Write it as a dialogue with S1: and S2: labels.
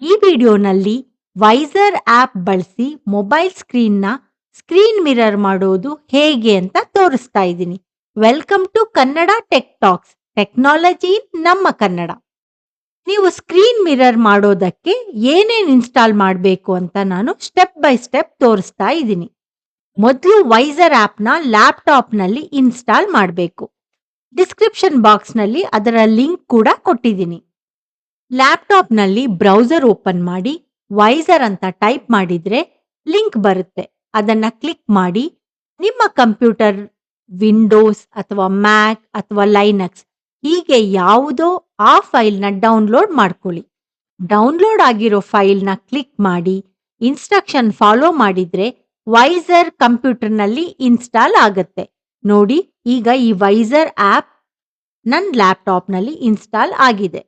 S1: ಈ ವಿಡಿಯೋನಲ್ಲಿ Vysor app ಬಳಸಿ ಮೊಬೈಲ್ ಸ್ಕ್ರೀನ್ ಮಿರರ್ ಮಾಡೋದು ಹೇಗೆ ಅಂತ ತೋರಿಸ್ತಾ ಇದ್ದೀನಿ. Welcome to Kannada tech talks, technology ನಮ್ಮ ಕನ್ನಡ. ನೀವು ಸ್ಕ್ರೀನ್ ಮಿರರ್ ಮಾಡೋದಕ್ಕೆ ಏನೇನ್ ಇನ್ಸ್ಟಾಲ್ ಮಾಡಬೇಕು ಅಂತ ನಾನು ಸ್ಟೆಪ್ ಬೈ ಸ್ಟೆಪ್ ತೋರಿಸ್ತಾ ಇದ್ದೀನಿ. ಮೊದಲು ವೈಸರ್ ಆಪ್ನ ಲ್ಯಾಪ್ಟಾಪ್ನಲ್ಲಿ ಇನ್ಸ್ಟಾಲ್ ಮಾಡಬೇಕು. ಡಿಸ್ಕ್ರಿಪ್ಷನ್ ಬಾಕ್ಸ್ನಲ್ಲಿ ಅದರ ಲಿಂಕ್ ಕೂಡ ಕೊಟ್ಟಿದ್ದೀನಿ. ಲ್ಯಾಪ್ಟಾಪ್ನಲ್ಲಿ ಬ್ರೌಸರ್ ಓಪನ್ ಮಾಡಿ ವೈಸರ್ ಅಂತ ಟೈಪ್ ಮಾಡಿದ್ರೆ ಲಿಂಕ್ ಬರುತ್ತೆ. ಅದನ್ನ ಕ್ಲಿಕ್ ಮಾಡಿ ನಿಮ್ಮ ಕಂಪ್ಯೂಟರ್ ವಿಂಡೋಸ್ ಅಥವಾ ಮ್ಯಾಕ್ ಅಥವಾ ಲೈನಕ್ಸ್ ಹೀಗೆ ಯಾವುದೋ ಆ ಫೈಲ್ನ ಡೌನ್ಲೋಡ್ ಮಾಡ್ಕೊಳ್ಳಿ. ಡೌನ್ಲೋಡ್ ಆಗಿರೋ ಫೈಲ್ನ ಕ್ಲಿಕ್ ಮಾಡಿ ಇನ್ಸ್ಟ್ರಕ್ಷನ್ ಫಾಲೋ ಮಾಡಿದ್ರೆ ವೈಸರ್ ಕಂಪ್ಯೂಟರ್ನಲ್ಲಿ ಇನ್ಸ್ಟಾಲ್ ಆಗುತ್ತೆ. ನೋಡಿ, ಈಗ ಈ ವೈಸರ್ ಆಪ್ ನನ್ನ ಲ್ಯಾಪ್ಟಾಪ್ನಲ್ಲಿ ಇನ್ಸ್ಟಾಲ್ ಆಗಿದೆ.